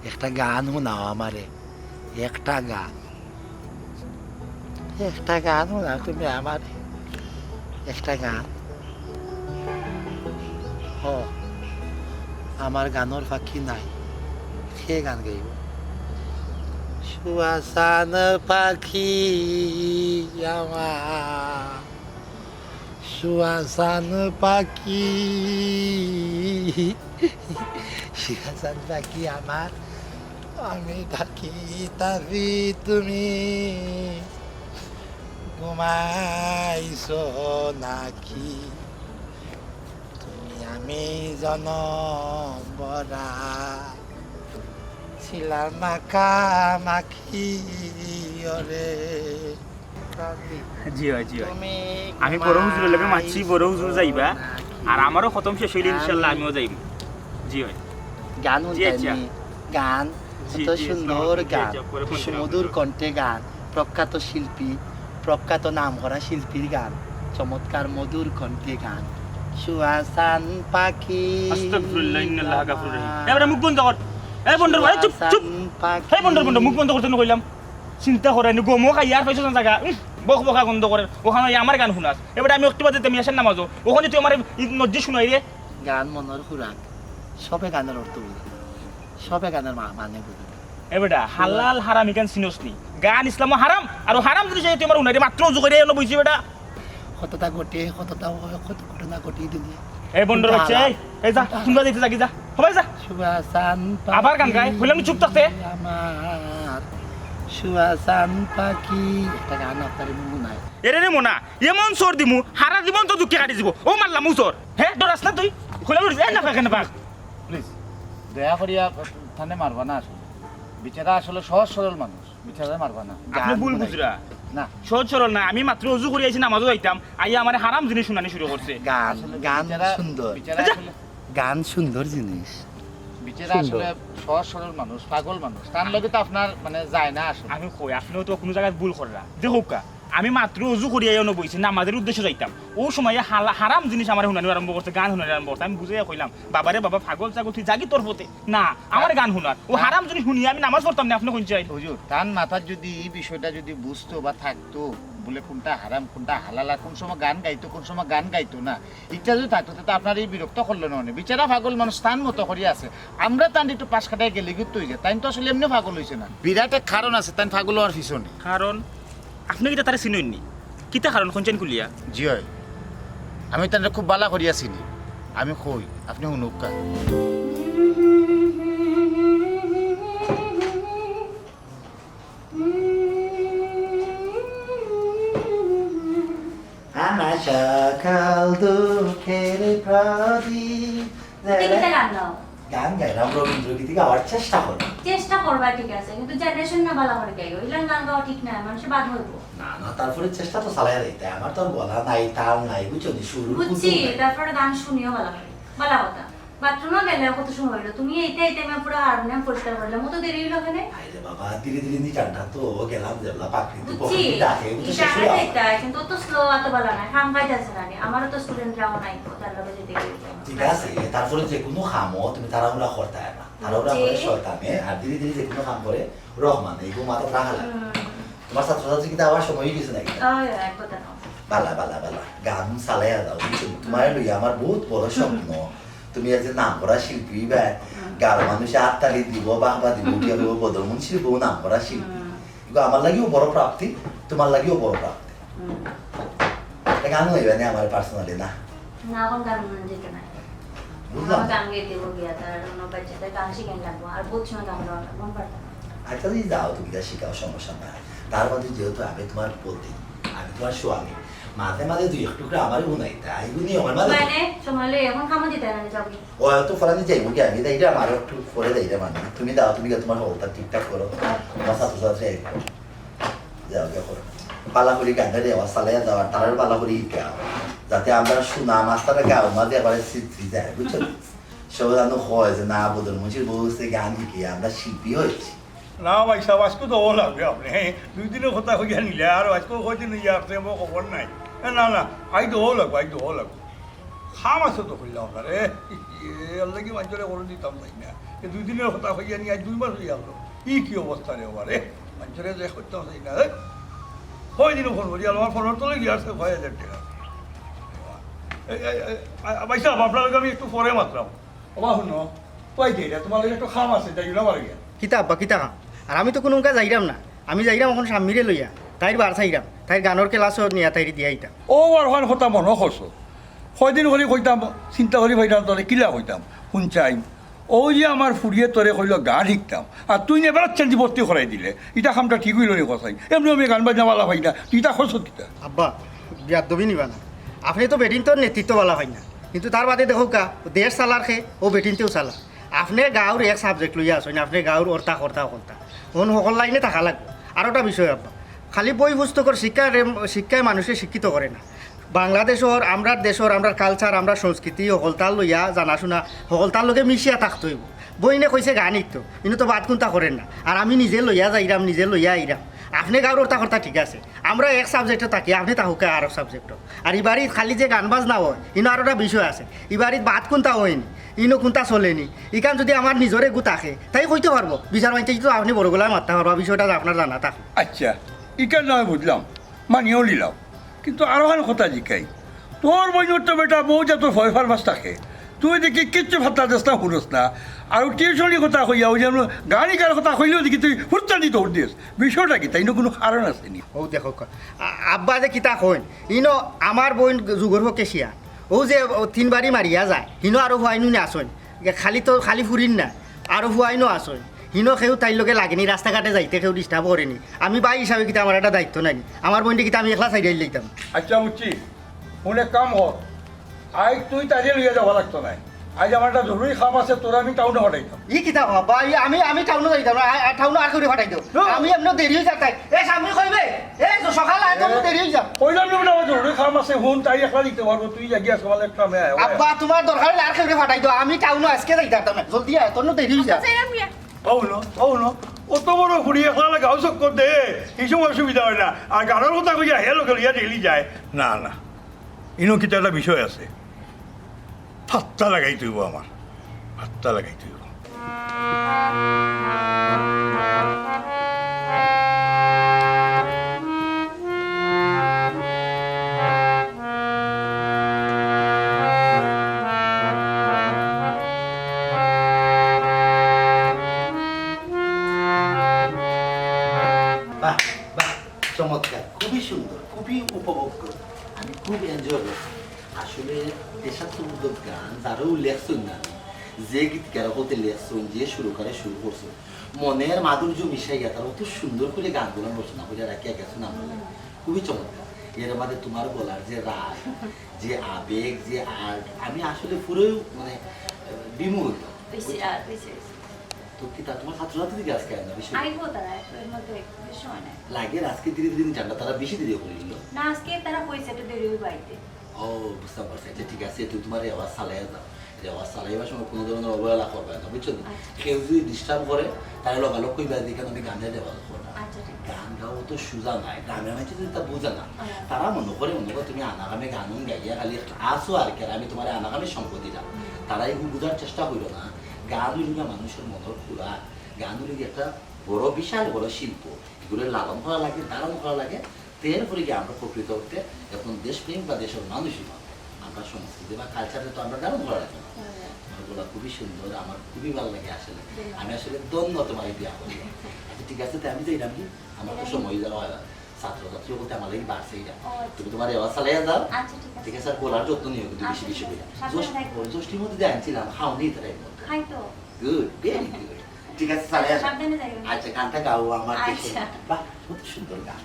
একটা গান শোনাও আমারে, একটা গান শোনাও তুমি আমারে, একটা গান। ও আমার গানের ফাঁকি নাই, সে গান গাইব। সুয়াসান পাখি আমার, সুয়াসান পাখি, সুয়াসান পাখি আমার, আমি থাকি তাবি তুমি ঘুমাইছো নাকি, তুমি আমি জনম বরা ছিলাম মাখা মাখি ওরে। জি হয় জি হয়। আমি বড় হুজুরের লগে মাছি, বড় হুজুর যাইবা আর আমারও খতম শেষ হইলে ইনশাআল্লাহ আমিও যাইব। জি হয়। গান জি, আচ্ছা। গান জি, এত জি, সুন্দর জি, গান, জি, পরে ফোন দিলাম। সুমধুর কণ্ঠে গান, প্রখ্যাত শিল্পী, প্রখ্যাত নামকরা শিল্পীর গান, চমৎকার মধুর কণ্ঠে গান। সুয়াসান পাখি আস্তাগফিরুল্লাহ ইন্নাল্লাহা গাফুরুর রহিম। এবারে মুখ বন্ধ কর। এই বন্ধর ভাই চুপ চুপ। এই বন্ধর মুখ বন্ধ করতে না কইলাম। চিন্তা করে নি গমো খাই আর পাইছো না জায়গা। বক বকা গন্ধ করে। ওখানে আমার গান শুনাস। এবারে আমি একটু বাদে তুমি আসেন নামাজো। ওখানে তুই আমার নজ্জি শুনাই রে। গান মনের খুরাক, সবে গানের অর্থ বুঝে, সবে গানের মানে বুঝে। এবারে হালাল হারাম ইকান চিনোস নি। গান ইসলাম হারাম আর হারাম যদি তুই আমার উনারে মাত্র উজু করে এনো বুঝি বেটা। কতটা ঘটে, কতটা কত ঘটনা ঘটিয়ে দিলি। এই বন্ধর বাচ্চা এই যা শুনবা দিতে জাগি যা। সবাই যা। সুয়াসান আবার গান গায়। কইলাম চুপ থাকতে। আমার সুয়াসান পাখি, একটা গান আপনার মনে নাই? এরে রে মোনা এমন সর দিমু হারা জীবন তো দুঃখে কাটি দিব ও মারলাম মুসর হ্যাঁ ডরাস না তুই খোলা উড়ি না কেন পাক প্লিজ দয়া করিয়া থানে মারবা না। আসলে বিচারা আসলে সহজ সরল মানুষ, বিচারা মারবা না। আপনি ভুল বুঝরা না সহজ সরল না আমি মাত্র উজু করে আইছি নামাজও যাইতাম আইয়া আমার হারাম জিনিস শুনানি শুরু করছে গান আসলে গান বিচারা- সুন্দর, বিচারা আসলে গান সুন্দর জিনিস। বিচারা সুন্দর। আসলে সহজ সরল মানুষ, পাগল মানুষ, তার লগে তো আপনার মানে যায় না আসলে। আমি কই আপনিও তো কোনো জায়গায় ভুল কররা যে হোক আমি মাত্র উজু করিয়া এনে বইছি নামাজের উদ্দেশ্যে যাইতাম ও সময় হারাম জিনিস আমার শুনানি আরম্ভ করছে গান শুনানি আরম্ভ করছে আমি বুঝাইয়া কইলাম বাবারে বাবা পাগল ছাগল তুই জাগি তোর পথে না আমার গান শুনার ও হারাম জিনিস শুনিয়ে আমি নামাজ পড়তাম না আপনি কোন চাই হুজুর তার মাথার যদি এই বিষয়টা যদি বুঝতো বা থাকতো বলে কোনটা হারাম কোনটা হালাল, আর কোন সময় গান গাইতো কোন সময় গান গাইতো না, এটা যদি থাকতো তাহলে আপনার এই বিরক্ত করলো না। বিচারা পাগল মানুষ স্থান মতো করিয়া আছে, আমরা তান একটু পাশ কাটাই গেলে কিন্তু হয়ে যায়, তাই তো আসলে এমনি পাগল হয়েছে না, বিরাট এক কারণ আছে তাই পাগল হওয়ার পিছনে। কারণ আপনি কিটা তারা চিনেননি কিতা কারণ কোনচেন কুলিয়া জি হয়, আমি তার খুব বালা করিয়া চিনি, আমি কই আপনি শুনুকা। আমার সকাল দুঃখের প্রদীপ। কিতা গান গাও? গান গাইলাম, রবীন্দ্রগীতি গাওয়ার চেষ্টা করো। চেষ্টা করবা ঠিক আছে কিন্তু জেনারেশন না ভালো করে গাইও ইলান গান গাওয়া ঠিক না মানুষে বাদ হইব না না, তারপরে চেষ্টা তো চালাই দিতে, আমার তো আর বলা নাই, তাল নাই, বুঝছো নি, শুরু বুঝছি তারপরে গান শুনিও ভালো করে ভালো কথা বাথরুমে গেলে কত সময় হইলো তুমি এইটা এইটা আমি পুরো হারমোনিয়াম পরিষ্কার করলাম মতো দেরি হইলো ওখানে আরে বাবা ধীরে ধীরে নি জানটা তো গেলাম যেগুলা প্রাকৃতিক বুঝছি প্রকৃতি ডাকে, বুঝছো, শেষ হয়ে এটা যাওয়া। এটা কিন্তু অত স্লো এত ভালো না কাম কাজ আছে না আমারও তো স্টুডেন্টরাও নাই তার লগে যেতে ঠিক আছে, তারপরে যে কোনো কামও তুমি তাড়াহুড়া করতে হয় না, তাড়াহুড়া করে শয়তানে, আর ধীরে ধীরে যে কোনো কাম করে রহমান, এইগুলো মাথা রাখা লাগে। তোমার ছাত্রছাত্রী কিন্তু আবার সময় হয়ে গেছে নাকি? এক কথা না বালা বালা বালা গান চালাইয়া দাও, বুঝছো, তোমার লইয়া আমার বহুত বড় স্বপ্ন, তুমি একজন নাম করা শিল্পী বা গাঁর মানুষে আত্মালি দিব বাহবা দিব কি হলো বদলমন শিল্প নাম করা শিল্পী, এগুলো আমার লাগেও বড় প্রাপ্তি, তোমার লাগেও বড় প্রাপ্তি। এটা গান হইবে না আমার পার্সোনালি না, না এখন গান যেতে নাই বুঝলাম। গান গাইতে গিয়া তার অন্য বাচ্চাদের গান শিখাই লাগবো আর বহুত সময় গান গাওয়া লাগবো পারতাম না আচ্ছা যদি যাও তুমি যা শিখাও সমস্যা নাই, তার মধ্যে যেহেতু আমি তোমার পতি, আমি তোমার স্বামী, মাঝে মাঝে দুই একটু করে আমারই উনাইতে এগুলি আমার মাঝে মানে সময় লই এখন খামো দিতে না যাবি ও তো ফলানি যাইব কি আমি এইটা আমার একটু করে দেই রে, মানে তুমি দাও, তুমি তোমার হলটা ঠিকঠাক করো, তোমার ছাত্রছাত্রী যাও গিয়ে করো পালা করি গানটা দেওয়া চালাইয়া যাওয়া তারার পালা করি গাও, যাতে আমরা শোনা মাস্টারে গাও মাঝে এবারে স্মৃতি যায়, বুঝছো, সব যেন হয় যে না বদল মুন্সির বউ গান শিখি আমরা শিল্পী হয়েছি। না ভাই সাহেব আজকে তো ও লাগবে আপনি দুই দিনের কথা হইয়া নিলে আর আজকে কয়দিন ইয়ে আপনি আমার খবর নাই না না আই তো ও লাগবে আই তো ও লাগবে খাম আছে তো খুললাম আপনার আল্লাহ কি মানুষের করে দিতাম নাই না এই 2 দিনের কথা হইয়া নিয়ে আজ 2 মাস হইয়া গেল কি অবস্থা রে বাবা রে মানুষের যে করতে হয় না হয় দিন ফোন করি আমার ফোনের তলে গিয়ে আসছে 5000 টাকা ভাইসা আপনার আমি একটু পরে মাত্রাম বাবা শুনো পাই দিয়ে তোমার লাগে একটু খাম আছে যাই না পারে গিয়া কিতা আব্বা কিতা খাম আর আমি তো কোনো উনকা যাইরাম না আমি যাইরাম এখন স্বামীরে লইয়া তাইর বার চাইরাম তাইর গানের ক্লাসও নিয়া তাইর দিয়া আইতাম ও আর হন কথা মনে করছো কয়দিন করে কইতাম চিন্তা করি ভাইতাম তোরে কিলা কইতাম শুনচাই ও যে আমার ফুরিয়ে তোরে কইল গান শিখতাম আর তুই এবার চেঞ্জি ভর্তি করাই দিলে এটা কামটা ঠিক হইল রে কথাই এমনি আমি গান বাজনা বালা ভাই না তুই তা খরচ কিতা আব্বা বিয়াদবি নিবা না আপনি তো বেটিন তোর নেতৃত্ব বালা হয় না কিন্তু তার বাদে দেখো কা দেশ চালার খে ও বেটিনতেও চালা আপনি গাঁৱৰ এক সাবজেক্ট লইয়া আসেন আপনি গাঁৱৰ অর্তা কর্তা কর্তা অন সকল লাইনে থাকা লাগবে আর একটা বিষয় আব্বা খালি বই পুস্তকর শিক্ষায় মানুষকে শিক্ষিত করে না বাংলাদেশর আমরা দেশর আমরা কালচার আমরা সংস্কৃতি সকলতার লইয়া জানাশোনা সকলতার লগে মিশিয়া থাকতে হইব বইনে কইছে গান শিখতো কিন্তু তো বাদ কোনটা করেন না আর আমি নিজে লইয়া যাইরাম নিজে লইয়া আইরাম আপনি গাঁৱৰ অর্তা কর্তা ঠিক আছে আমরা এক সাবজেক্টে থাকি আপনি তাহুকে আর সাবজেক্ট আর এবারই খালি যে গান বাজনা হয় ইনো আর একটা বিষয় আছে এবারই বাদ কোনটা হয়নি ইনো কোনটা চলেনি ইকান যদি আমার নিজরে গু থাকে তাই কইতে পারবো বিচার মাইতে তো আপনি বড় গলায় মারতে পারবো বিষয়টা আপনার জানা থাকে আচ্ছা ইকার নয় বুঝলাম মানিয়েও নিলাম কিন্তু আরো হান কথা জিকাই তোর বইনোর তো বেটা বউ যা তোর ভয় ফারবাস থাকে তুই দেখি কিচ্ছু ভাত্তা চেষ্টা শুনোস না আর টিউশনের কথা কইয়া ওই যেমন গাড়ি গাড়ির কথা কইলেও দেখি তুই হুরতানি দৌড় দিস বিষয়টা কি তাই কোনো কারণ আছে নি ও দেখো আব্বা যে কিতা কইন ইনো আমার বোন যুগর হোক কেশিয়া ও যে 3 বাড়ি মারিয়া যায় হিনো আরো হুয়াইনু নে আসন খালি ফুরিন না আরো হুয়াইনো আসন হিনো কেউ তাইর লগে লাগেনি রাস্তাঘাটে যাইতে কেউ ডিস্টার্ব করেনি আমি বাই হিসাবে কিতা আমার একটা দায়িত্ব নাই আমার বোনটি কিতা আমি একলা সাইডে লইতাম আচ্ছা বুঝছি মনে কাম হর আই তুই তাজে লইয়া যাওয়া লাগতো নাই আজ আমার একটা জরুরি কাম আছে তোরা আমি টাউনে হটাইতাম ই কিতা বাবা আমি টাউনে যাইতাম টাউনে আর করে ফাটাই দাও আমি এমন দেরি হয়ে যাতাই এ সামনে কইবে এ সকাল আয় তো দেরি হয়ে যাব কইলাম না আমার জরুরি কাম আছে হুন তাই একলা দিতে পারবো তুই জাগিয়া সকালে একটা মেয়ে আব্বা তোমার দরকার হলে আর করে ফাটাই দাও আমি টাউনে আজকে যাইতাম না জলদি আয় তোর দেরি হয়ে যাব ও ন অত বড় ঘুরি একলা গাও চক্কর দে এই সময় অসুবিধা হয় না আর গানের কথা কইয়া হে লোক লিয়া ডেলি যায় না না ইনো কিতা একটা বিষয় আছে হাত্তা লাগাই তুইব আমার হাত্তা লাগাই তুইব বাহ বাহ চমৎকার খুবই সুন্দর খুবই উপভোগ্য আমি খুব এনজয় করছি আসলে দেশাত্মবোধক গান যারও লেখছেন না যে গীতকার হতে লেখছেন যে সুরকারে শুরু করছেন মনের মাধুর্য মিশাইয়া তারা অত সুন্দর করে গানগুলো রচনা করে রাখিয়া গেছেন আমরা খুবই চমৎকার এর মধ্যে তোমার বলার যে রাগ যে আবেগ যে আর্ট আমি আসলে পুরোই মানে বিমোহিত তো কি তা তোমার ছাত্রছাত্রী দিকে আজকে আনা বেশি আইবো তারা এর মধ্যে বেশি সময় নাই লাগে আজকে ধীরে ধীরে জানলা তারা বেশি দেরি করে নিল না আজকে তারা কইছে একটু দেরি হইব আইতে ও বুঝতে পারছি আচ্ছা ঠিক আছে তুই তোমার আওয়াজ চালাই দাও আওয়াজ চালাইবার সময় কোনো ধরনের অবহেলা করবে না বুঝছো কেউ যদি ডিস্টার্ব করে তাহলে লগালগ কইবা দিকে আমি গানে দেওয়া করবো আচ্ছা ঠিক আছে গান গাও তো সোজা নাই গ্রামের মাঝে যদি তা বোঝে না তারা মনে করে তুমি আনাগামে গান গাইয়া খালি আসো আর কি আমি তোমার আনাগামে সম্পত্তি দাও তারা এগুলো বোঝার চেষ্টা করলো না গান হইল মানুষের মনের খুরা গান হইল একটা বড় বিশাল বড় শিল্প এগুলো লালন করা লাগে ধারণ করা লাগে এরপরে গিয়ে আমরা প্রকৃত অর্থে এখন দেশপ্রেম বা দেশের মানুষই নয় আমরা সংস্কৃতি বা কালচারে তো আমরা ধারণ করা লাগে না খুবই সুন্দর আমার খুবই ভালো লাগে আসলে আমি আসলে ধন্য তোমার বিয়া করি আচ্ছা ঠিক আছে তাই আমি যাই না আমার তো সময় যাওয়া হয় ছাত্রছাত্রী বলতে আমার লাগি বাড়ছে এটা তুমি তোমার এবার চালাইয়া দাও ঠিক আছে আর বলার যত্ন নিও কিন্তু বেশি বেশি করে জ্যৈষ্ঠীর মধ্যে জানছিলাম খাওনি তারা খাই তো গুড ভেরি গুড ঠিক আছে চালাইয়া সাবধানে যাইও আচ্ছা গানটা গাও আমার আচ্ছা। বাহ কত সুন্দর গান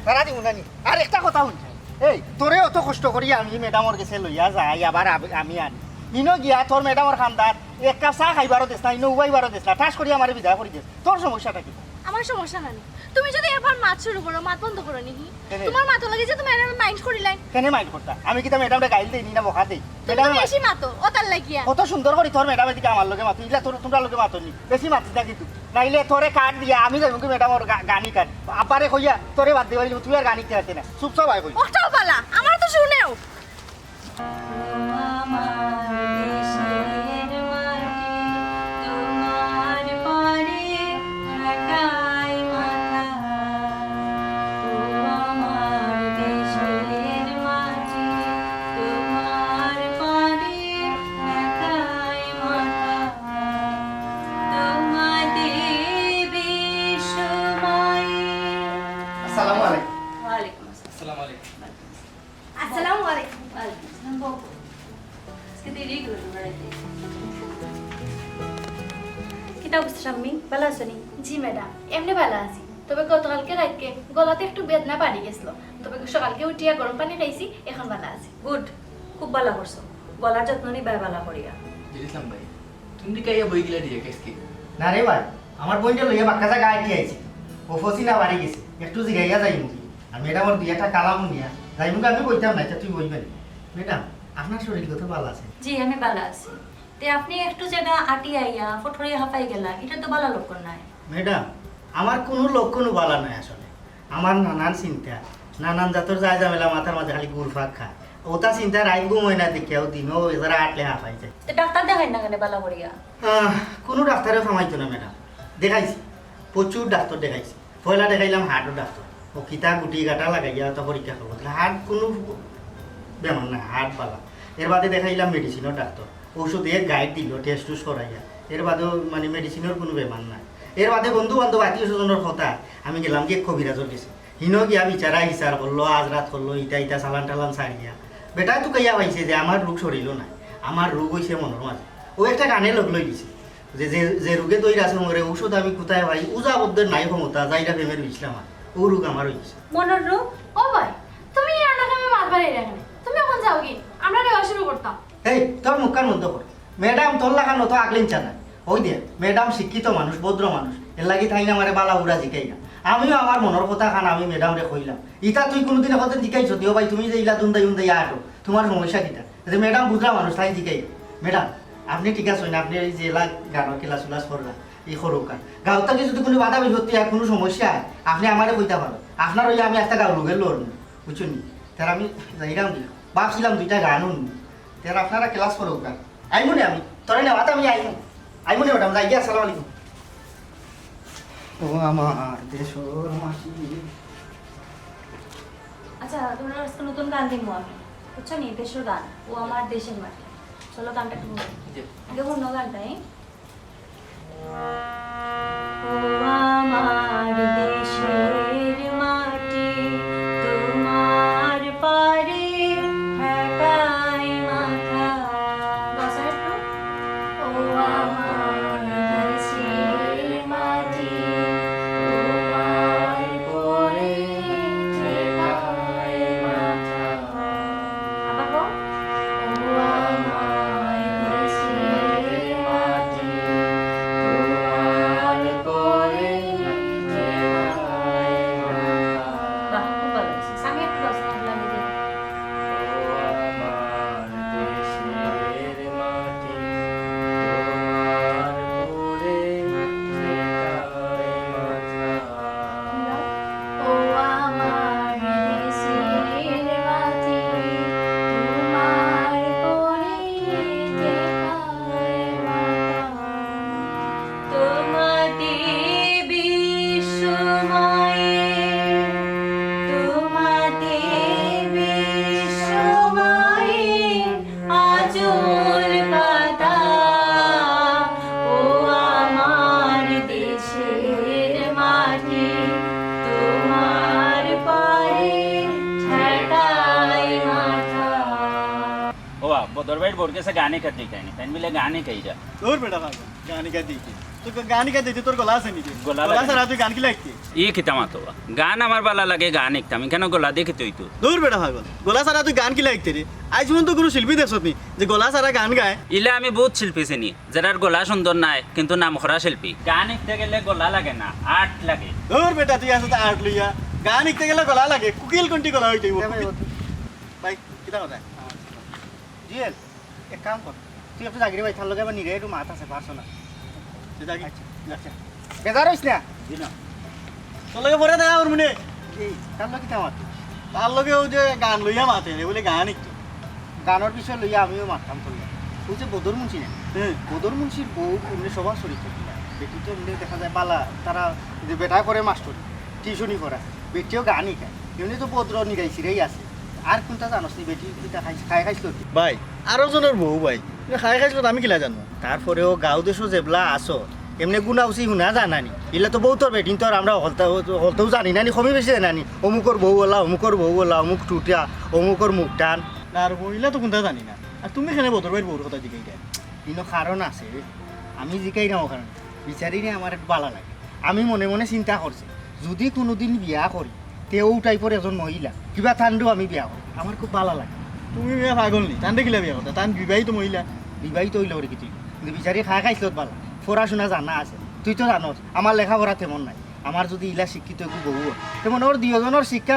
তারা দিব নানি আর একটা কথা শুনছে এই তোরে অত কষ্ট করি আমি ম্যাডামর কাছে লইয়া যাই আবার আমি আনি ইনো গিয়া তোর ম্যাডামর খান্দার এক কাপ চাহ খাইবারও দেশ না ইনো উবাইবারও দেশ না ঠাস করি আমার বিদায় করে দিস তোর সমস্যাটা কি আমার সমস্যা নাই তুমি যদি একবার মাত শুরু করো মাত বন্ধ করো নিহি কেনে? তোমার মাতো লাগে যে তুমি এর মাইন্ড করিলাই কেন মাইন্ড করতা আমি কি তা ম্যাডামটা গাইল দেই না বকা দেই তুমি ম্যাডাম বেশি মাতো ও তার লাগিয়া কত সুন্দর করে তোর ম্যাডাম এদিকে আমার লগে মাতো ইলা তোর তোমরা লগে মাতো নি বেশি মাতি না কিন্তু নাইলে তোরে কাট দিয়া আমি যাইব কি ম্যাডাম ওর গানি কাট আপারে কইয়া তোরে বাদ দিবাই তুই আর গানি খেতে না চুপ সব আই কই ওটাও পালা আমার তো শুনেও আমার দেশের মাটি তোমার পারে ঢাকায় মাথা ও আমার দেশের মাটি তোমার পারে ঢাকায় মাথা তোমাদের বিশ্বময় আসসালামু আলাইকুম ওয়ালাইকুম আসসালাম আসসালামু আলাইকুম ওয়ালাইকুম আসসালাম বাবু আজকে দেরি করলো বাড়িতে কিতা অবস্থা শাম্মী ভালো আছো নি জি ম্যাডাম এমনি ভালো আছি তবে গতকালকে রাতকে গলাতে একটু বেদনা বাড়ি গেছিল তবে সকালকে উঠিয়া গরম পানি খাইছি এখন ভালো আছি গুড খুব ভালো করছো গলার যত্ন নিবাই ভালো করিয়া দিলাম ভাই তুমি কাইয়া বই গিলা দিয়ে কেসকি না রে ভাই আমার বোনটা লইয়া বাক্কাজা গায়ে দিয়ে আইছি ও ফসিনা বাড়ি গেছে একটু জিগাইয়া যাই মুখি আর ম্যাডাম ওর দুই একটা কালাম নিয়া যাই মুখে আমি কইতাম না তুই বইবেন ম্যাডাম আপনার শরীর কত ভালো আছে জি আমি ভালো আছি তে আপনি একটু জায়গা আটি আইয়া ফটফরিয়া হাঁপাই গেলা এটা তো ভালো লক্ষণ নাই ম্যাডাম আমার কোনো লক্ষণও ভালো নয় আসলে আমার নানান চিন্তা নানান জাতর যায় ঝামেলা মাথার মাঝে খালি গুড়ফাক খায় ওটা চিন্তা রাত ঘুমোয় না দেখে ও দিনও এরা আটলে হাঁপাই যায় তো ডাক্তার দেখাই না কেন ভালো করিয়া কোনো ডাক্তারে ফামাইতো না ম্যাডাম দেখাইছি প্রচুর ডাক্তার দেখাইছি পয়লা দেখাইলাম হার্টের ডাক্তার ও কিতা গুটি গাটা লাগাইয়া তো পরীক্ষা করবো হার্ট কোনো বেমার না হার্ট পালা এর বাদে দেখাইলাম মেডিসিনের ডাক্তার ঔষধ দিয়ে গাইড দিল টেস্ট টুস করাইয়া এর বাদেও মানে মেডিসিনের কোনো বেমার নাই এর বাদে বন্ধু বান্ধব আত্মীয় স্বজনের কথা আমি গেলাম কি কবিরাজর গেছি হিনো গিয়া বিচারা হিসার করলো আজ রাত করলো ইটা ইটা চালান টালান ছাড়িয়া বেটাই তো কাইয়া পাইছে যে আমার রোগ সরিল নাই আমার রোগ হয়েছে মনের মাঝে ও একটা গানে লগ লই দিছে যে যে রোগে তৈরি আছে মরে ঔষধ আমি কোথায় পাই উজাবদ্ধের নাই ক্ষমতা যাইটা প্রেমের ইসলাম ও রোগ আমার হয়েছে মনের রোগ ও ভাই তুমি আর না আমি মাত বাড়ি রাখবে তুমি এখন যাও কি আমরা দেওয়া শুরু করতাম এই তোর মুখখান বন্ধ কর ম্যাডাম তোর লাগানো তো আগলিন চানা ওই দে ম্যাডাম শিক্ষিত মানুষ ভদ্র মানুষ এর লাগি থাই না আমারে বালা উড়া জিকাই না আমিও আমার মনের কথা খান আমি ম্যাডাম রে কইলাম ইটা তুই কোনোদিন এখন জিকাইছ দিও ভাই তুমি যে ইলা দুন্দাই উন্দাই আটো তোমার সমস্যা কিটা যে ম্যাডাম বুঝলা মানুষ তাই জিকাই ম্যাডাম আপনি ঠিক আছে না আপনি এই যে এলা গানের ক্লাস উলাস করলা এই সরকার গাঁওর থেকে যদি কোনো বাধা বিপত্তি আর কোনো সমস্যা হয় আপনি আমারে কইতে পারেন আপনার ওই আমি একটা গাঁও লোকের লোর বুঝছেন তার আমি যাইলাম দিল ভাবছিলাম দুইটা গানও নি তার আপনারা ক্লাস করো গান আইমু নে আমি তোরে নেওয়াতে আমি আইমু নে ম্যাডাম যাই গিয়া আসসালামু আলাইকুম ও আমার দেশর মাটি আচ্ছা তোমরা আজকে নতুন গান দিব আমি বুঝছো নি দেশের গান ও আমার দেশের মাটি চলো গানটা শুনো আগে অন্য গানটাই ও আমার দেশের মাটি তোমার পারে ঢাকায় মাথা বসা একটু ও আমার দেশের মাটি তোমার পরে ঢাকায় মাথা আবার বল ও আমার দেশের মাটি তোমার পরে ঢাকায় মাথা বাহ খুব ভালো লাগছে আমি একটু রসনা দিলাম দিদি ও আমার দেশের মাটি তোমার পরে ঢাকায় মাথা তোমাতে বিশ্বময় তোমাতে বিশ্বময় আজল পাতা ও আমার দেশের মাটি তোমার পারে ঠেকায় মাথা ও বদর ভাই বোর के से गाने करते कहने तन मिले गाने कही जा তোর বেটা গানি গাই দিই তুই গান গাইতে তোর গলা আছে নাকি গলা গলা লাগে। ছাড়া তুই গান কি লাগতি ই খিতা মাতো গান আমার বালা লাগে গান একটাম কেন গলা দেখে তুই তো দূর বেটা পাগল গলা ছাড়া তুই গান কি লাগতে রে আজ পর্যন্ত কোনো শিল্পী দেখছত নি যে গলা ছাড়া গান গায় ইলে আমি বহুত শিল্পী চিনি যারার গলা সুন্দর নাই কিন্তু নাম করা শিল্পী গান শিখতে গেলে গলা লাগে না আর্ট লাগে দূর বেটা তুই আসতে আর্ট লইয়া গান শিখতে গেলে গলা লাগে কুকিল কোনটি গলা হইতে ভাই কিটা কথা জিএল এক কাম কর তুই একটু জাগিরে ভাই তার লগে আবার নিরে একটু মাথা আছে পারছো না তুই জাগি আচ্ছা বেজার হইছ না তোর লগে পরে দেখা ওর মনে এই তার লগে কিটা মাত তার লগে ও যে গান লইয়া মাতে রে বলে গান একটু গানের বিষয় লইয়া আমিও মারতাম তোর তুই যে বদর মুন্সি না বদর মুন্সির বউ এমনি সবার চরিত্র বেটি তো এমনি দেখা যায় বালা তারা যে বেটা করে মাস্টার টিউশনি করা বেটিও গানই খায় এমনি তো বদ্র নিগাইছিরেই আছে আর কোনটা জানোস নি বেটি কিটা খাই খাইছিল ভাই আরো জনের বউ ভাই খাই খাইছিল আমি কিলা জানো তারপরেও গাঁও দেশও যেবলা আসো এমনি গুনাউসি শুনা জানানি এগুলা তো বউ তোর বেটিন তোর আমরা হলতেও জানি না নি কমই বেশি জানানি অমুকর বউ ওলা অমুক টুটিয়া অমুকর মুখ টান আর বইলা তো কোনটা জানি না আর তুমি এখানে বদর ভাইয়ের বউর কথা জিগাই দেয় কিন্তু কারণ আছে আমি জিগাই না ওখানে বিচারি নে আমার একটু ভালো লাগে আমি মনে মনে চিন্তা করছি যদি কোনোদিন বিয়া করি তেও টাইপর এজন মহিলা কিবা ঠান্ডু আমি বিয়া করি আমার খুব ভালো লাগে তুমি বিয়া পাগল নি ঠান্ডা কিলা বিয়া করতে টান বিবাহিত মহিলা বিবাহিত হইলে ওরে কিছু কিন্তু বিচারি খাইছিল ভালো পড়াশোনা জানা আছে তুই তো জানোস আমার লেখাপড়া তেমন নাই আমার যদি ইলা শিক্ষিত একটু বহু তেমন ওর দুজনের শিক্ষা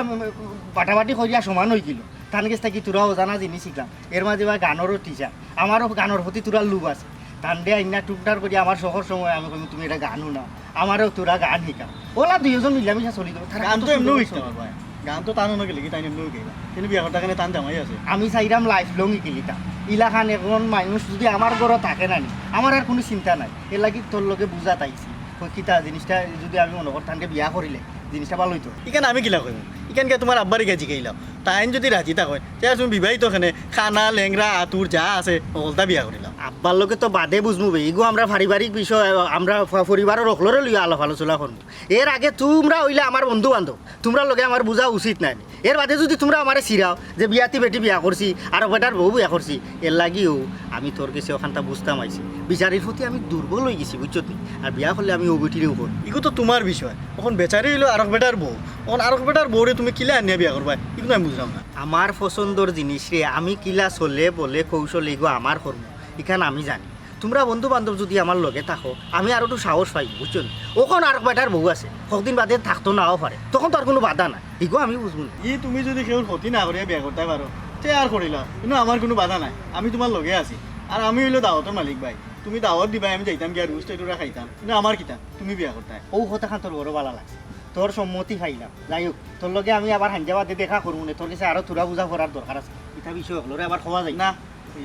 বাটাবাটি করিয়া সমান হয়ে গেল তান গেছ থাকি তোরাও জানা জিনিস শিখলাম এর মাঝে বা গানেরও টিচার আমারও গানের প্রতি তোরা লুব আছে টান দিয়ে আইনা টুকটার করি আমার শহর সময় আমি কই তুমি এটা গানও না আমারও তোরা গান শিখা ওলা দুইজন মিলামিশা চলি দেবো গান তো এমনিও শিখতে পারবা গান তো টানো নগেলে কি তাই এমনিও গেলা কিন্তু বিয়া করতে টান জামাই আছে আমি চাইরাম লাইফ লং শিকিলিতাম ইলাখান এখন মানুষ যদি আমার ঘরে থাকে না নি আমার আর কোনো চিন্তা নাই এর লাগি তোর লোকে বুঝা তাইছি কিতা জিনিসটা যদি আমি মনে করতাম বিয়া করিলে জিনিসটা ভালো হইতো ইখানে আমি কিলা কইম ইখানকে তোমার আব্বারে গেছি গেলাম তাইন যদি রাজি থাকেন তে তুমি বিবাহিত ওখানে খানা লেংরা আতুর যা আছে ওলটা বিয়া করিলাম আব্বার লোকে তো বাদে বুঝবো এগো আমরা পারিবারিক বিষয় আমরা পরিবারের অকলরে লইয়া আলাপ আলোচনা করবো এর আগে তোমরা হইলে আমার বন্ধু বান্ধব তোমরা লগে আমার বোঝা উচিত নাই এর বাদে যদি তোমরা আমারে চিরাও যে বিয়াতি বেটি বিয়া করছি আর বেটার বউ বিয়া করছি এর লাগিও আমি তোর কাছে ওখানটা বুঝতাম আইছি বিচারির প্রতি আমি দুর্বল হয়ে গেছি বুঝছো নি আর বিয়া করলে আমি ও বেটির উপর এগুলো তো তোমার বিষয় এখন বেচারি হইলো আরক বেটার বউ এখন আরক বেটার বউরে তুমি কিলা আনিয়া বিয়া করবা এগুলো আমি বুঝলাম না আমার পছন্দর জিনিস রে আমি কিলা চলে বলে কৌশল এগো আমার কর্ম এখানে আমি জানি তোমরা বন্ধু বান্ধব যদি আমার লগে থাকো আমি আর একটু সাহস পাই বুঝছো ওখন আর বেটার বউ আছে কদিন বাদে থাকতো নাও পারে তখন তো আর কোনো বাধা না এগো আমি বুঝবো না ই তুমি যদি কেউ ক্ষতি না করে বিয়া করতে পারো তে আর করিলা কিন্তু আমার কোনো বাধা নাই আমি তোমার লগে আছি আর আমি হইলো দাওয়াতের মালিক ভাই তুমি দাওয়াত দিবা আমি যাইতাম গিয়া রুজ টেটুরা খাইতাম কিন্তু আমার কিতা তুমি বিয়া করতে ও কথা খান তোর বড় ভালো লাগছে তোর সম্মতি খাইলাম যাই হোক তোর লগে আমি আবার হাঞ্জাবাদে দেখা করবো না তোর কাছে আরো তোরা বুঝা করার দরকার আছে এটা বিষয় হলো আবার খাওয়া যায় না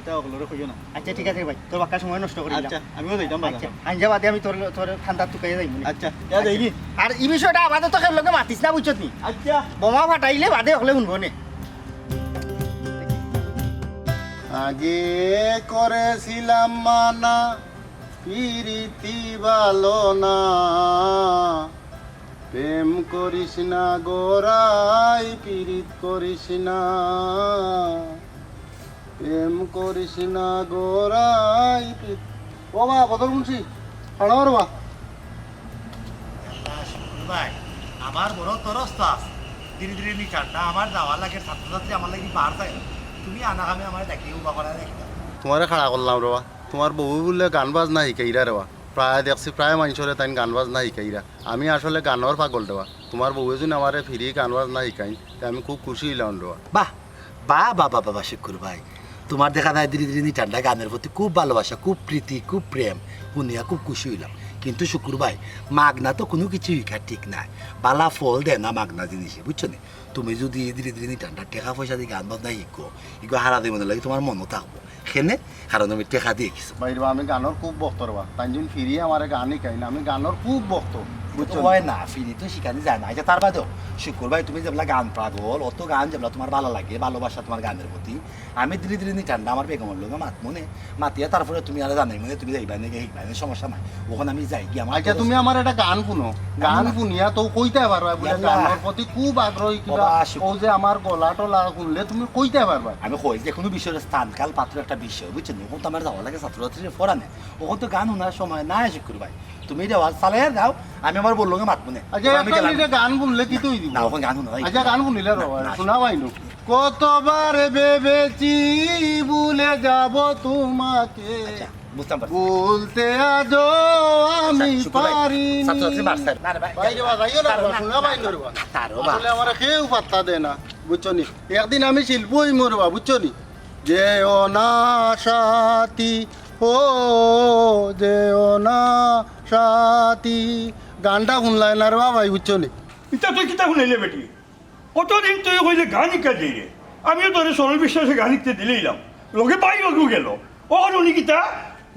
এটা হলো কইও না আচ্ছা ঠিক আছে ভাই তোর বাক্কা সময় নষ্ট করি আচ্ছা আমিও যাইতাম আচ্ছা হাঞ্জাবাদে আমি তোর তোর ঠান্ডা তুকাই যাইব আচ্ছা যা যাইবি আর এই বিষয়টা আবার তো তোর লগে মাতিস না বুঝছত নি আচ্ছা বোমা ফাটাইলে বাদে হলে শুনবো নে আগে করেছিলাম মানা পিরিতি ভালো না প্রেম করিস না গোরাই পিরিত করিস না প্রেম করিস না গোরাই ও মা বদল মুন্সি হাড়ার বা ভাই আমার বড় তরস তো আছে ধীরে ধীরে নিচারটা আমার যাওয়ার লাগে ছাত্রছাত্রী আমার লাগে বার চাই তুমি আনাগামে আমার দেখিও বা করা দেখতে তোমারে খাড়া করলাম রেবা তোমার বউ বললে গান বাজনা শিকাইরা রেবা প্রায় দেখছি প্রায় মানুষরে তাই গান বাজনা শিকাইরা আমি আসলে গানের পাগল দেওয়া তোমার বউ যদি আমার ফিরি গান বাজনা শিকাই আমি খুব খুশি হইলাম রেবা বাহ বাহ বাবা বাবা শুকুর ভাই তোমার দেখা যায় ধীরে ধীরে নিচারটা গানের প্রতি খুব ভালোবাসা খুব প্রীতি খুব প্রেম শুনিয়া খুব খুশি হইলাম কিন্তু শুকুর ভাই মাগনা তো কোনো কিছু শিখা ঠিক নাই বালা ফল দেয় না মাগনা জিনিসে বুঝছো না তুমি যদি ধীরে ধীরে নিটানটা টাকা পয়সা দিয়ে গান বাজনা শিখো এগুলো হারা দিয়ে মনে লাগে তোমার মনও থাকবো সেনে কারণ আমি টাকা দিয়ে গেছি বাইরে আমি গানের খুব ভক্ত রেবা তাই যদি ফিরি আমার গান শিকাই না আমি গানের খুব ভক্ত বুঝছো হয় না ফিরি তো শিখানি যায় না আচ্ছা তার বাদেও শুকুর ভাই তুমি যেগুলা গান পাগল অত গান যেগুলা তোমার ভালো লাগে ভালোবাসা তোমার গানের প্রতি আমি ধীরে ধীরে নিটানটা আমার বেগমের লোক মাত মনে মাতিয়া তারপরে তুমি আর জানাই মনে তুমি যাইবা নাকি শিখবা সমস্যা নাই ওখানে আমি যাই গিয়ে আমার আচ্ছা তুমি আমার একটা গান শুনো গান শুনিয়া তো কইতে পারবা বলে গানের প্রতি খুব আগ্রহী কিবা ও যে আমার গলা টলা শুনলে তুমি কইতে পারবা আমি কই যে কোনো বিষয়ের স্থান কাল পাত্র একটা বিষয় বুঝছেন ওখান তো আমার যাওয়া লাগে ছাত্রছাত্রীর ফোরানে ওখান তো গান শোনার সময় নাই শুকুর ভাই তুমি দেওয়া চালাই যাও আমি আমার বললো মাতবো না আচ্ছা আমি একটা গেলাম। নিজে গান শুনলে কি তুই দিব না ওখানে গান শুনো ভাই আচ্ছা গান শুনিলে শোনা পাইনো কতবার ভেবেছি ভুলে যাব তোমাকে আচ্ছা বুঝতাম পারছি বলতে আজও আমি পারিনি ছাত্রছাত্রী বাড়ছে না রে ভাই বাইরে বা যাইও না শোনা পাইনো রে বা তারও বা আসলে আমার কেউ পাত্তা দেয় না বুঝছো নি একদিন আমি শিল্পই মরবা বুঝছো নি যেও না সাথী ও যেও না সাথী গানটা শুনলাই না রে ভাই বুঝছো নি ইতা তুই কিতা শুনাইলে বেটি কতদিন তুই কইলে গান শিক্ষা দিই রে আমিও তোর সরল বিশ্বাসে গান শিখতে দিলেইলাম লগে পাই লগেও গেল ও শুনি কিতা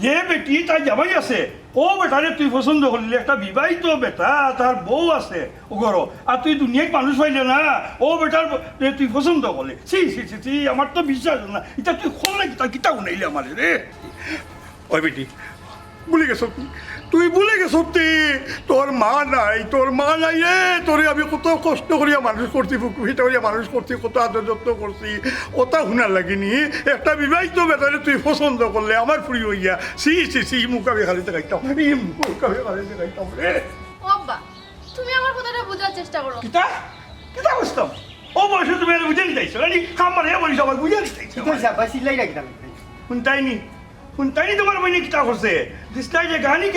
যে বেটি তার জামাই আছে ও বেটারে তুই পছন্দ করলি একটা বিবাহিত বেটা তার বউ আছে ও ঘর আর তুই দুনিয়ায় মানুষ পাইলে না ও বেটার তুই পছন্দ করলি সি আমার তো বিশ্বাস না এটা তুই খোলা কিতা কিতা শুনাইলে আমার রে ওই বেটি ভুলে গেছ তুই ভুলে গেছ তোর মা নাই রে তোরে আমি কত কষ্ট করিয়া মানুষ করছি ফুকুহিত করিয়া মানুষ করছি কত আদর যত্ন করছি ওটা শুনার লাগিনি একটা বিবাহিত বেটারে তুই পছন্দ করলে আমার ফুরি হইয়া সি মুখ আমি খালিতে খাইতাম মুখ আমি খালিতে খাইতাম রে ও আব্বা তুমি আমার কথাটা বোঝার চেষ্টা করো কিতা কিতা বুঝতাম ও বয়সে তুমি আর বুঝে নিতেইছো নাকি খামার হে বলিস আমার বুঝে নিতেইছো কি কইছে আব্বা সিলাই রাখি দাম শুনতাইনি তোমার বইনে কিতা করছে দিস্তাই যে গানিত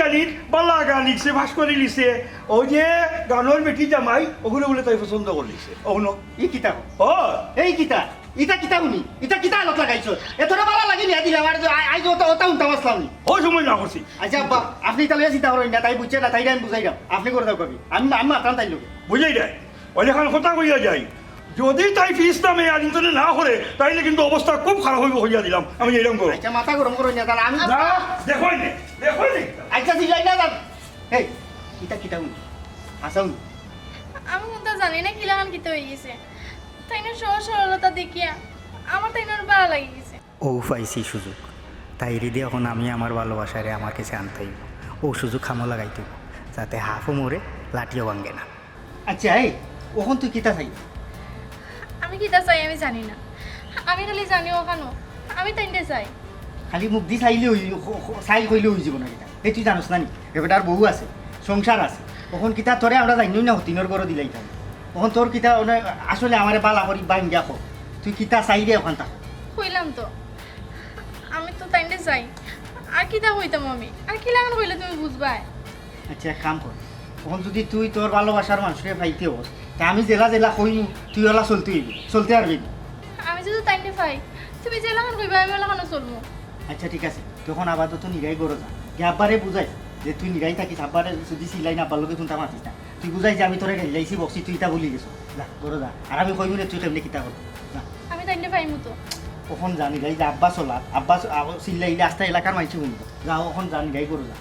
বালা গান লিখছে ভাস করে লিখছে ও যে গানের বেটি জামাই ওগুলো বলে তাই পছন্দ করে লিখছে ওগুলো ই কিতা ও এই কিতা ইটা কিতা শুনি ইটা কিতা আলোক লাগাইছো এতটা বালা লাগি নিয়া দিলাম আর আইজ ওটা উনতাম আসলাম নি ও সময় না করছি আচ্ছা আব্বা আপনি তাহলে চিন্তা করেন না তাই বুঝছে না তাই আমি বুঝাই দাও আপনি করে দাও কবি আমি মাতাম তাই লোক বুঝাই দেয় ওই এখন কথা কইয়া যাই যদি তাই ফিস নামে আর ইন্টারনেট না করে তাইলে কিন্তু অবস্থা খুব খারাপ হইব হইয়া দিলাম আমি এরকম করো আচ্ছা মাথা গরম করো না তাহলে আমি না দেখোই নে আচ্ছা সিলাই না দাম এই কিতা কিতা শুনি আসাউন আমি কোনটা জানি না কিলাগান কিতে হয়ে গেছে তাই না সহজ সরলতা দেখিয়া আমার তাই না ভালো লাগে গেছে ও পাইছি সুযোগ তাই রিদি এখন আমি আমার ভালোবাসারে আমার কাছে আনতে হইব ও সুযোগ খামো লাগাইতে হইব যাতে হাফও মরে লাঠিও ভাঙ্গে না আচ্ছা এই ওখন তুই কিতা চাই আমি কিতা চাই আমি জানি না আমি খালি জানি ওখানো আমি তাইতে চাই খালি মুখ দি চাইলে চাই কইলে হয়ে যাব না কিতা এই তুই জানোস না নি এবারটার বউ আছে সংসার আছে ওখন কিতা তোরে আমরা জানি না হতিনের বড় দিলাই থাকি ওখন তোর কিতা আসলে আমারে বালা করি বাইন দেখো তুই কিতা চাই রে ওখান তা কইলাম তো আমি তো তাইতে চাই আর কিতা কইতাম আমি আর কি লাগান কইলে তুমি বুঝবাই আচ্ছা এক কাম কর ওখান যদি তুই তোর ভালোবাসার মানুষকে পাইতে হোস তা আমি জেলা জেলা কইনু তুই ওলা চলতে হইবি চলতে পারবি আমি যদি তাইতে পাই তুমি যে লাগান কইবা আমি লাগানো চলবো আচ্ছা ঠিক আছে তখন আপাতত নিরাই গরো যা যে আব্বারে বুঝাই যে তুই নিরাই থাকিস আব্বারে যদি সিলাই না আব্বার লোকে শুনতে মাতিস না তুই বুঝাই যে আমি তোরে গাইলাইছি বকছি তুই তা বলি গেছো যা গরো যা আর আমি কইবি না তুই কেমনি কিতা করবি যা আমি তাইতে পাইমু তো ওখন জানি গাই যে আব্বা চলা আব্বা সিল্লাইলে আস্তা এলাকার মাইছি শুনবো যা ওখন জানি গাই গরো যা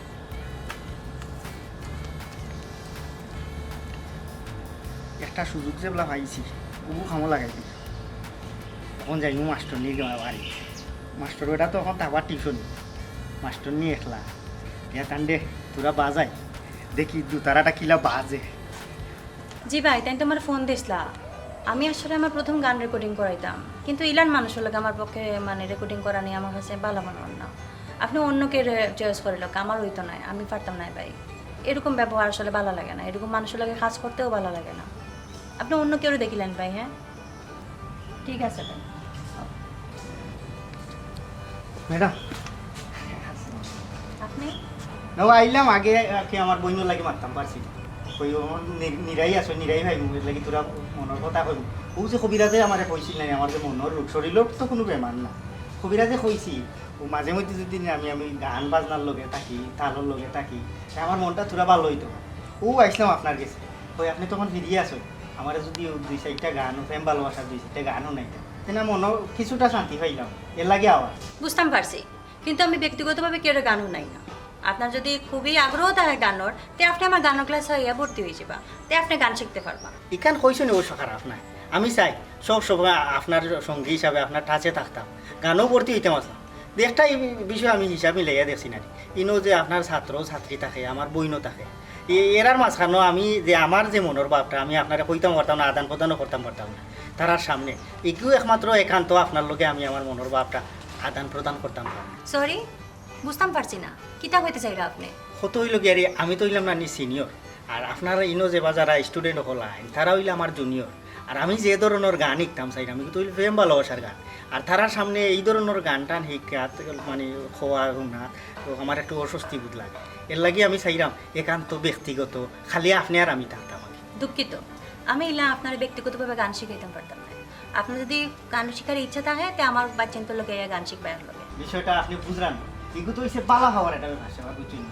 একটা সুযোগ যে বলা পাইছি ওগু খামো লাগাই দিই তখন যাইমু মাস্টার নিয়ে গেমা বাড়ি মাস্টার বেটা তো এখন তাবার টিউশন মাস্টার নিয়ে একলা ইয়া কান্দে তোরা বাজাই দেখি দুতারাটা কিলা বাজে জি ভাই তাই তোমার ফোন দিসলা আমি আসলে আমার প্রথম গান রেকর্ডিং করাইতাম কিন্তু ইলান মানুষের লোক আমার পক্ষে মানে রেকর্ডিং করা নিয়ে আমার কাছে ভালো মনে হল না আপনি অন্যকে চয়েস করে লোক আমার হইতো না আমি পারতাম না ভাই এরকম ব্যবহার আসলে ভালো লাগে না এরকম মানুষের লোকে কাজ করতেও ভালো লাগে না আপনি অন্য কেউ দেখিলেন ভাই হ্যাঁ ঠিক আছে ভাই ম্যাডাম আপনি না আইলাম আগে কি আমার বইন লাগে মারতাম পারছি কই নিরাই আসো নিরাই ভাই মুখের লাগি তোরা মনের কথা কইব ও যে কবিরাজে আমার কইছিল নাই আমার যে মনের রোগ শরীরের তো কোনো বেমার না কবিরাজে কইছি ও মাঝে মধ্যে যদি আমি গান বাজনার লগে থাকি তালর লগে থাকি আমার মনটা তোরা ভালো হইতো ও আইসলাম আপনার কাছে কই আপনি তখন ফিরিয়ে আসো আমার যদি 2-4টা গানও প্রেম ভালোবাসার 2-4টা গানও নাই না মনে কিছুটা শান্তি পাইলাম এর লাগে আওয়াজ বুঝতাম পারছি কিন্তু আমি ব্যক্তিগতভাবে কেউ গানও নাই না আপনার যদি খুবই আগ্রহ থাকে গানোর তে আপনি আমার গানের ক্লাস হইয়া ভর্তি হয়ে যাবা তে আপনি গান শিখতে পারবা এখান কইছেন ও খারাপ না আমি চাই সব আপনার সঙ্গী হিসাবে আপনার টাচে থাকতাম গানও ভর্তি হইতাম আসলাম একটা বিষয় আমি হিসাব মিলাইয়া দেখছি না ইনো যে আপনার ছাত্র ছাত্রী থাকে আমার বইনও থাকে এরার মাঝখানেও আমি যে আমার যে মনের ভাবটা আমি আপনারা কইতাম পারতাম না আদান প্রদানও করতাম পারতাম না তারার সামনে এগুলো একমাত্র একান্ত আপনার লোকে আমি আমার মনের ভাবটা আদান প্রদান করতাম না সরি বুঝতাম পারছি না কিতা হইতে চাইরা আপনি কত হইল গিয়ে আমি তো হইলাম না নি সিনিয়র, আর আপনারা ইনো যে বা যারা স্টুডেন্ট হল তারা হইলে আমার জুনিয়র। আর আমি যে ধরনের গান শিখতাম চাই আমি তো হইলে প্রেম ভালোবাসার গান, আর তারার সামনে এই ধরনের গান টান শিক্ষা মানে খোয়া শুনা তো আমার একটু অস্বস্তি বোধ লাগে। এর লাগে আমি চাইলাম একান্ত ব্যক্তিগত খালি আপনি আর আমি থাকতাম। দুঃখিত, আমি ইলা আপনার ব্যক্তিগতভাবে গান শিখাইতে পারতাম না। আপনার যদি গান শেখার ইচ্ছা থাকে তে আমার বাচ্চাদের লোকে গান শিখবে লাগে। বিষয়টা আপনি বুঝলেন, এগুলো তো হচ্ছে বালা হওয়ার একটা ভাষা বুঝছেন।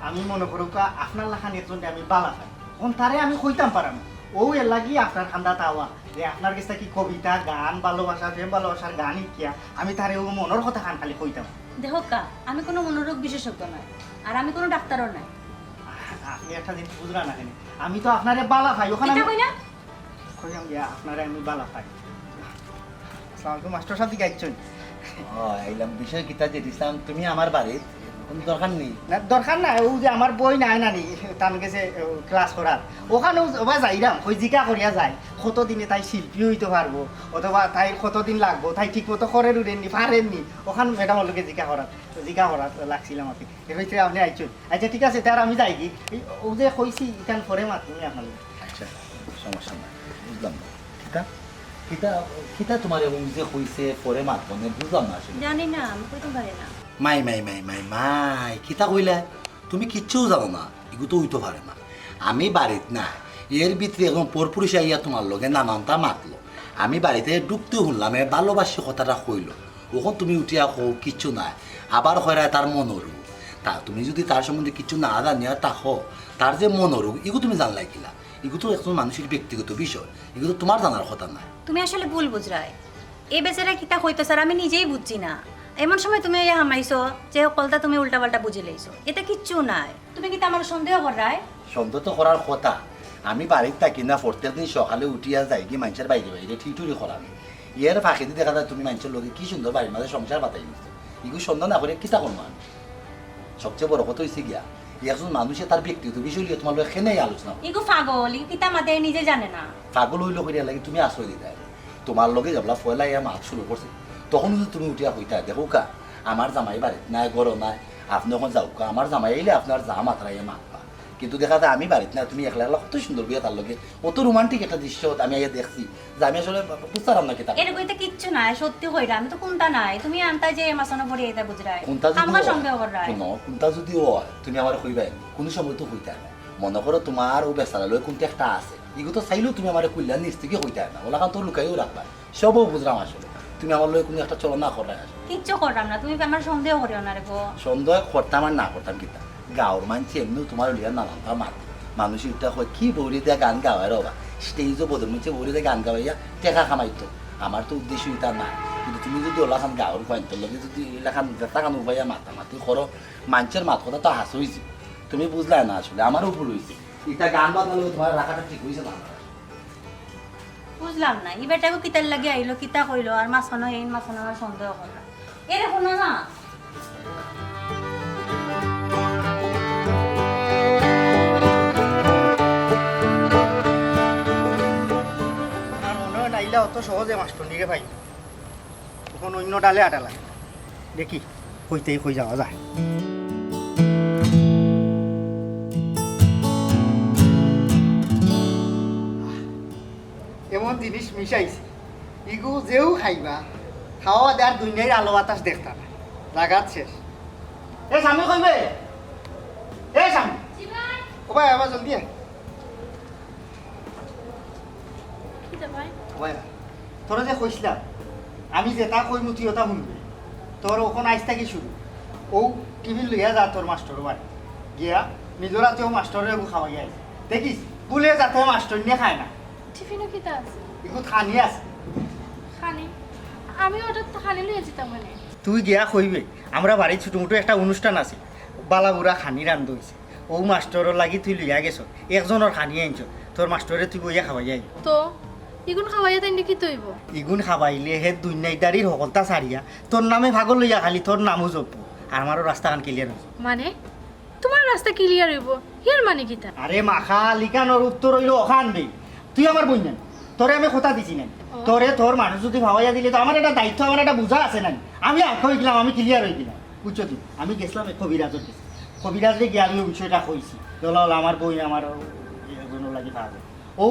আমি মনে করো আপনার লেখা নেত্রণে আমি বালা পাই, এখন তারে আমি কইতাম পারাম ও এর লাগি আপনার খান্দা তাওয়া যে আপনার কাছে কি কবিতা গান ভালোবাসা প্রেম ভালোবাসার গান শিখিয়া আমি তারে ও মনের কথা খান খালি কইতাম। দেখো কা, আমি কোনো মনোরোগ বিশেষজ্ঞ নয়, আর আমি কোনো ডাক্তারও নাই। আপনি একটা জিনিস বুঝলেন না কেন, আমি তো আপনারে বালা পাই ওখানে কইলাম গিয়া আপনারে আমি বালা পাই। আসসালামু মাস্টার সাহেব দিকে আইছেন? এইলাম বিষয় কিতা যে দিছিলাম তুমি আমার বাড়ির কোনো দরকার নেই। না দরকার নাই, ও যে আমার বই নাই নানি তান গেছে ক্লাস করার, ওখানেও ওবা যাইরাম ওই জিকা করিয়া যায় কতদিনে তাই শিল্পী হইতে পারবো, অথবা তাই কতদিন লাগবো, তাই ঠিক মতো করে উড়েননি পারেননি, ওখান ম্যাডাম লোকে জিকা করার লাগছিলাম আপনি হইতে আপনি আইছেন। আচ্ছা ঠিক আছে, তার আমি যাই কি ও যে কইছি ইখান পরে মাতুমি আপনার। আচ্ছা সমস্যা নাই, বুঝলাম না কিতা কিতা কিতা তোমার এবং যে হইছে পরে মাতবো না বুঝলাম না আসলে। জানি না, আমি কইতে পারি না। মাই মাই মাই মাই মাই কিতা কইলা তুমি কিচ্ছু জানো না, এগুলো তো হইতে পারে না। আমি বাড়িত না, এর ভিতরে এখন পরপুরুষ আইয়া তোমার লগে নানানটা মাতলো, আমি বাড়িতে ঢুকতে শুনলাম ভালোবাসি কথাটা কইল, ওখন তুমি উঠিয়া কো কিচ্ছু নাই, আবার হয়রায় তার মনোরোগ। তা তুমি যদি তার সম্বন্ধে কিছু না জানিয়া তাকো, তার যে মনোরোগ এগুলো তুমি জানলাই কিলা, এগুলো তো একজন মানুষের ব্যক্তিগত বিষয়, এগুলো তোমার জানার কথা না। তুমি আসলে ভুল বুঝরাই, এই বেচারা কিতা হইতো স্যার আমি নিজেই বুঝছি না। এমন সময় তুমি ইয়া হামাইছো যে কলটা তুমি উল্টা পাল্টা বুঝে লইছো, এটা কিচ্ছু নাই। তুমি কিতা আমার সন্দেহ করাই? সন্দেহ তো করার কথা, আমি বাড়িতে থাকি না, প্রত্যেক দিন সকালে উঠিয়া যাই কি মানুষের বাইরে বাইরে ঠিটুরি করামি, এর ফাঁকে দিয়ে দেখা যায় তুমি মানুষের লোকে কি সুন্দর বাড়ির মাঝে সংসার পাতাই নিচ্ছে, এগুলো সন্দেহ না করে কিতা করবো আমি। সবচেয়ে বড় কথা হয়েছে গিয়া একজন মানুষে তার ব্যক্তিগত বিষয় নিয়ে তোমার লোক খেনেই আলোচনা। ইগো পাগল, ইগো কিতা মাতে নিজে জানে না। পাগল হইলে করিয়া লাগে তুমি আশ্রয় দিতে তোমার লগে যাবলা ফয়লা ইয়া মাত শুরু করছে, তখন যদি তুমি উঠিয়া হইতা দেখো কা আমার জামাই বাড়িত নাই গরো নাই, আপনি এখন যাও কা আমার জামাই এলে আপনার যা মাত্রাইয়া মাতবা, কিন্তু দেখা যায় আমি বাড়িতে না তুমি একলা একলা কত সুন্দর বিয়ে তার লগে অত রোমান্টিক একটা দৃশ্য আমি আইয়া দেখছি যে আমি আসলে বুঝতাম না কি তা এর কইতে কিচ্ছু নাই, সত্যি কইরা আমি তো কোনটা নাই, তুমি আনতা যে মাছনা পড়ি এটা বুঝরাই কোনটা যদি আমার সন্দেহ করাই কোনটা যদি হয় তুমি আমার কইবাই কোনো সময় তো হইতা না, মনে করো তোমার ও বেচারা লয় কোনটা একটা আছে, এগুলো তো চাইলেও তুমি আমার কইলা নিজ থেকে হইতা না, ওলা কারণ তোর লুকাইও রাখবা, সবও বুঝলাম আসলে তুমি আমার লয় কোনো একটা চলনা করাই আসলে কিচ্ছু করলাম না, তুমি আমার সন্দেহ করিও না রে গো। সন্দেহ করতাম আর না করতাম কিতা গাঁর মানছি এমনিও তোমার লিয়া নানানটা মাত মানুষ এটা হয় কি বৌরি দিয়ে গান গাওয়ার হবা স্টেজও বোধের মধ্যে বৌরি দিয়ে গান গাওয়াইয়া টেকা খামাইতো, আমার তো উদ্দেশ্য এটা না, কিন্তু তুমি যদি ওলাখান গাঁর পয়েন্টের লগে যদি এলাকান যেটা খান উপাইয়া মাতামাতি করো মানুষের মাত কথা তো হাস হয়েছে, তুমি বুঝলাই না আসলে আমারও ভুল হয়েছে, এটা গান বাজালে তোমার রাখাটা ঠিক হয়েছে না। বুঝলাম না, এই বেটাকে কিতার লাগে আইলো কিতা কইলো আর মাছখানো এই মাছখানো আমার সন্দেহ করলাম। এরে শোনো না, আর মনে হয় নাইলে অত সহজে মাস্টার নিকে ভাই, তখন অন্য ডালে আটা লাগে, দেখি কইতেই কই যাওয়া যায়। এমন জিনিস মিশাইছে ইগু যেও খাইবা খাওয়া দেওয়ার দুনিয়ার আলো বাতাস দেখতা না, লাগাত শেষ। এ সামনে কইবে, এ সামনে ও ভাই আবার জলদি আয়। ভাই তোরা যে কইছিলাম আমি যেটা কই মুঠি ওটা শুনবি, তোর ওখানে আইস থাকি শুরু ও টিভি লইয়া যা তোর মাস্টর বাড়ি গিয়া নিজের হাতেও মাস্টরের খাওয়াই আইছে, দেখিস বুলে যাতে মাস্টর নিয়ে খায় না। টিফিনও কিতা আছে? এগুলো খানি আছে, খানি আমি ওটা তো খানি লইয়া যেতাম মানে। তুই গিয়া কইবে আমরা বাড়ির ছোটো মোটো একটা অনুষ্ঠান আছে বালাবুড়া খানি রান্ধ হয়েছে, ও মাস্টরের লাগি তুই লইয়া গেছ একজনের খানি আনছ, তোর মাস্টরে তুই বইয়া খাওয়াই যাই। তো ইগুন খাওয়াইয়া তাই কি তৈব? ইগুন খাবাইলে হে দুনিয়াদারির সকলতা সারিয়া তোর নামে ভাগল লইয়া খালি তোর নামও জপ আর আমারও রাস্তাখান ক্লিয়ার হয়েছে। মানে তোমার রাস্তা ক্লিয়ার হইব ইয়ার মানে কিতা? আরে মাখা লিখানোর উত্তর হইল অখান দেই, তুই আমার বই না তোরে আমি কথা দিছি না, তোরে তোর মানুষ যদি ভাবাইয়া দিলে তো আমার একটা দায়িত্ব আমার একটা বোঝা আছে না, আমি আখ হয়ে গেলাম আমি ক্লিয়ার হয়ে গেলাম বুঝছো তুই। আমি গেছিলাম কবিরাজত গেছি, কবিরাজে গিয়ে আমি ওই বিষয়টা কইছি দলা আমার বই আমার এগুলো লাগি পাবে ও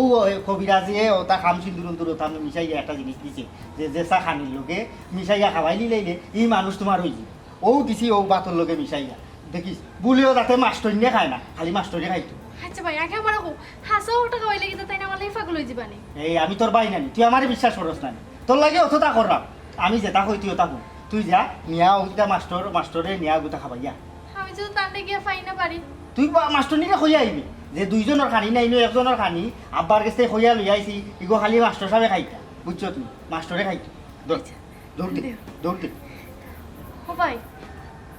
কবিরাজে ওটা খাম সিন্দুর আমি মিশাইয়া একটা জিনিস দিছে যে যে চা খানির লোকে মিশাইয়া খাওয়াই নিলে এই মানুষ তোমার হয়েছে ও দিছি ও বাতর লোকে মিশাইয়া দেখিস বুলিও যাতে মাস্টরিনে খায় না খালি মাস্টরি খাইতো আচ্ছা ভাই আগে আমার হাসা ওটা খাওয়াই লাগি তাই না আমার লাগে পাগল হয়ে যাবানি এই আমি তোর বাই নানি তুই আমারে বিশ্বাস করস না তোর লাগে অতটা করলাম আমি যেটা কই তুই ওটা বল তুই যা নিয়া ওইটা মাস্টরে নিয়া গোটা খাবাইয়া আমি যদি তান্ডে গিয়ে পাই না পারি তুই মাস্টরনিরে খইয়া আইবি যে দুইজনের খানি নাই নো একজনের খানি আব্বার কাছে খইয়া লই আইছি ইগো খালি মাস্টর সাহেবে খাইতা বুঝছো তুই মাস্টরে খাইতো দৌড়তে ও ভাই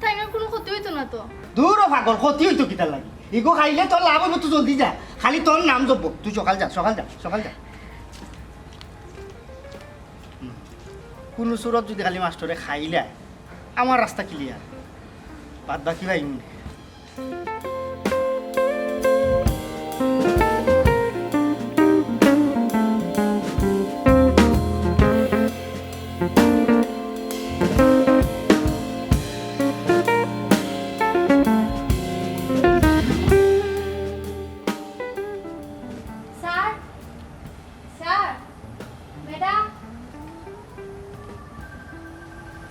তাই না কোনো ক্ষতি হইতো না তো দূর পাগল ক্ষতি হইতো কিতার লাগি ইগো খাইলে তোর লাভ হইব তুই জলদি যা খালি তোর নাম জপব তুই সকাল যা কোনো সুরত যদি খালি মাস্টরে খাইলে আমার রাস্তা ক্লিয়ার বাদ বাকি ভাই স্যার স্যার ম্যাডাম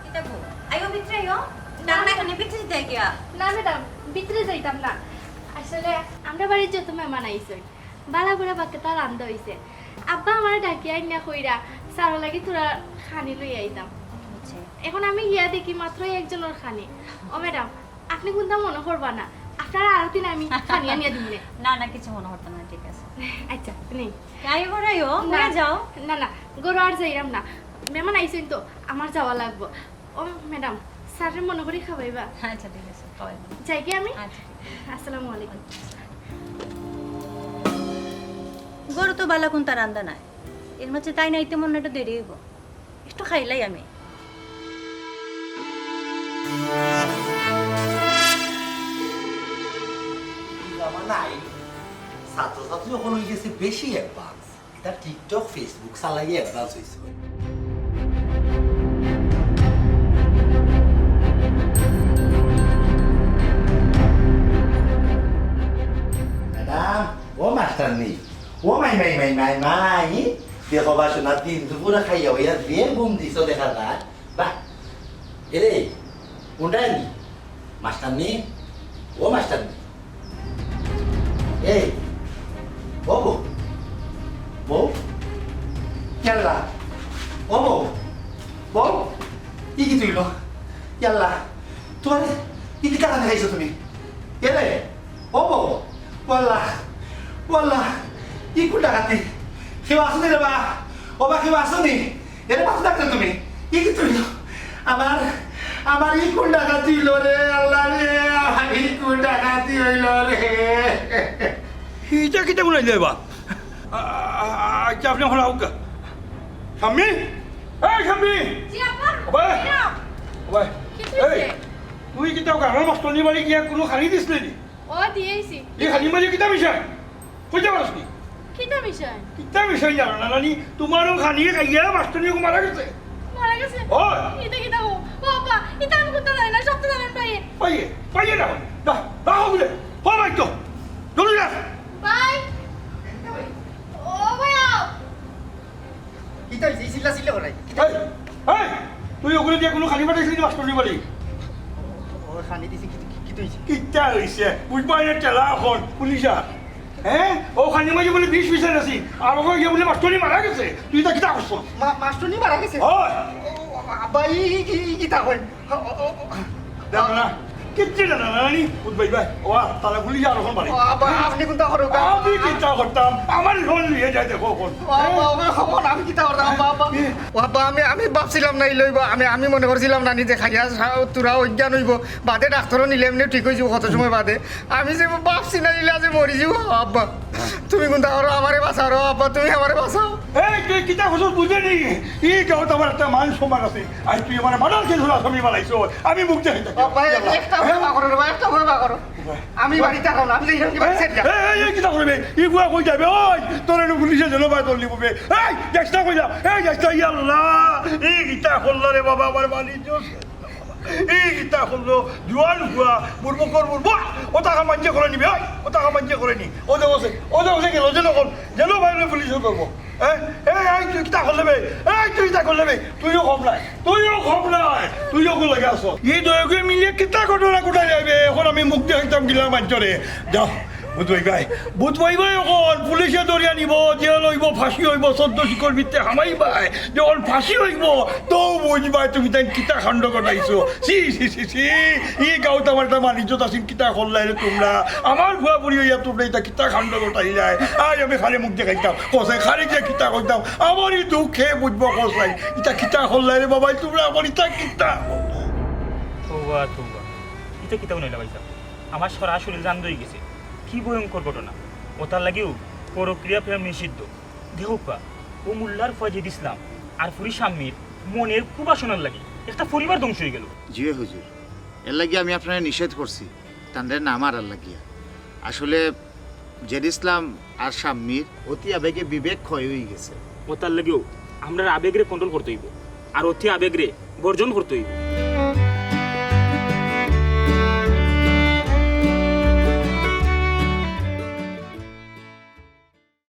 এটা গো আইও ভিতরে আইও ডাকনা এখানে ভিতরে যাই গিয়া না ম্যাডাম ভিতরে যাইতাম না আসলে আমরা বাড়ির যত মেহমান আইসই বালা বুড়া বাক্কে তার রান্দা হইছে আব্বা আমার ডাকি আইনা কইরা সারা লাগি তোরা খানি লই আইতাম এখন আমি গিয়া দেখি মাত্র একজনের খানি ও ম্যাডাম আপনি কোনটা মনে করবা না আপনারা আরো দিন আমি খানি আনিয়া দিলে না কিছু মনে হতো না ঠিক আছে আচ্ছা নেই আইও করে আইও ঘরে যাও না গরু আর যাইরাম না মেহমান আইসেন তো আমার যাওয়া লাগবো ও ম্যাডাম স্যারের মনে করি খাবাইবা আচ্ছা ঠিক আছে খাওয়াই যাই কি আমি আচ্ছা আসসালামু আলাইকুম গরু তো বালা কোন তার রান্দা নাই এর মধ্যে তাই নাইতে মনে একটু দেরি হইব একটু খাইলাই আমি নাই ছাত্রছাত্রী যখন হয়ে গেছে বেশি অ্যাডভান্স এটা টিকটক ফেসবুক চালাইয়ে অ্যাডভান্স হয়েছে ম্যাডাম ও মাস্টার নেই ও মাই দেখো বা শোনা দিন দুপুরে খাইয়া হইয়া বিয়ে ঘুম দিছ দেখা যায় বাহ এরে কোনটাই নি মাস্টার নেই ও মাস্টার নেই এই বউ বউ ইয়াল্লা ও বউ ই কি তুইল ইয়াল্লা তোমার ই কি টাকা দেখাইছো তুমি এরে ও বউ ওয়াল্লা ই কোন ডাকাতি কেউ আসুনি রে বা ও বা কেউ আসুনি এরে পাশে ডাকলে তুমি ই কি তুইল আমার ই কোন ডাকাতি হইল রে আল্লাহ রে আমার ই কোন ডাকাতি হইল রে এটা কিটা গুলাই দেবা আচ্ছা আপনি হলো আউকা শাম্মি এই শাম্মি জি আপা ওবাই কি এই হইছে তুই কিটা গাড়ৰ মাষ্টৰনি বাড়ি গিয়া কোনো খালি দিছিলে নি ও দিয়েছি এই খালি মাঝে কিটা বিষয় কইতে পারছ নি কিটা বিষয় কিটা বিষয় জানো না নানি তোমারও খানিয়ে খাইয়া মাষ্টরনিকে মারা গেছে মারা গেছে ওই এটা কিটা ও বাবা এটা আমি কোনটা জানি না সব তো জানেন ভাই পাইয়ে না রাখো বলে পাই তো জলদি যা ভাই ও ভাইয়া কি তো চিল্লা করাই এই তুই ওগুলো দিয়ে কোনো খালি পাঠাইছিলি মাষ্টরনি বাড়ি ও খানি দিছি কি তুইছি কিটা হইছে বুঝবাই না টেলা এখন পুলিশা হ্যাঁ ও খানি মাঝে বলে 20% আছি আর ওখানে গিয়ে বলে মাষ্টরনি মারা গেছে তুই তা কিটা করছ মাস্টরনি মারা গেছে ওই আব্বা কি তা হয় দেখো না কিচ্ছু না নানি বুঝবাই ভাই ও তাহলে পুলিশ আর ওখানে বাড়ি আব্বা আপনি কোনটা করো আমি কিটা করতাম আমার ফোন নিয়ে যাই দেখো ফোন আমি কি তা করতাম আব্বা আমি ভাবছিলাম না লইব আমি মনে করছিলাম না নিজে খাইয়া তোরা অজ্ঞান হইব বাদে ডাক্তারও নিলে এমনি ঠিক হয়ে যাব কত সময় বাদে আমি যে ভাবছি না নিলে যে মরি যাব আব্বা তুমি কোনটা করো আমারে বাঁচাও আব্বা তুমি আমারে বাঁচাও এই তুই কিতা হসল বুঝে নি ই গাঁৱত আমার একটা মান সম্মান আছে আজ তুই আমার মার্ডার কেস হলো আসামি বানাইছো আমি মুখ দেখি একটা ভয় করো একটা ভয় করো আমি বাড়িতে থাকো না আমি যাই কি বাড়ি সেট যা এই কিতা করবে ই বুয়া কই যাবে ওই তোর এনে পুলিশে জেল বাই তোর লিববে এই যাইস না কই যা এই যাইস না আল্লাহ এই কিতা করল রে বাবা আমার বাড়ি এই কিতা করলো জোয়ান হুয়া বুড়বকর বুড়ব ও টাকা মাঞ্জে করে নিবি ওই ও টাকা মাঞ্জে করে নি ও দেবছে গেল যেন বাইরে পুলিশও করবো এই তুই কিতা করলে বে তুই কিতা করলে বে তুইও কম নাই তুইও লাগে আস এই দয়কে মিলিয়ে কিতা ঘটনা কোথায় যাবে এখন আমি মুখ দিয়ে হইতাম গিলাম মাঞ্চরে যাও বুধবাই অকল পুলিশে দরিয়া নিব জেল হইব ফাঁসি হইব 14 শিকর ভিতরে হামাই বাই যখন ফাঁসি হইব তো বুঝবাই তুমি তাই কিতা কাণ্ড ঘটাইছো সি ই গাঁৱত আমার একটা মানিজ্যত আছেন কিতা করলাই রে তোমরা আমার ভুয়া বুড়ি হইয়া তোমরা এটা কিতা কাণ্ড ঘটাই যায় আজ আমি খালি মুখ দেখাইতাম কসাই খালি যে কিতা কইতাম আমারই দুঃখে বুঝবো কসাই এটা কিতা করলাই রে বাবাই তোমরা আমার ইটা কিতা তোবা এটা কিতাও নইলা ভাই আমার সরাসরি জান দই গেছে কি ভয়ঙ্কর ঘটনা ও তার লাগেও প্রক্রিয়া প্রেম নিষিদ্ধ দেহকা ও মোল্লার ফয়জেদ ইসলাম আর ফুরি স্বামীর মনের কুবাসনার লাগে একটা পরিবার ধ্বংস হয়ে গেল জি হুজুর এর লাগি আমি আপনারা নিষেধ করছি তাদের নাম আর লাগিয়া আসলে জেদ ইসলাম আর স্বামীর অতি আবেগে বিবেক ক্ষয় হয়ে গেছে ও তার লাগেও আমরা আবেগরে কন্ট্রোল করতে হইব আর অতি আবেগরে বর্জন করতে হইব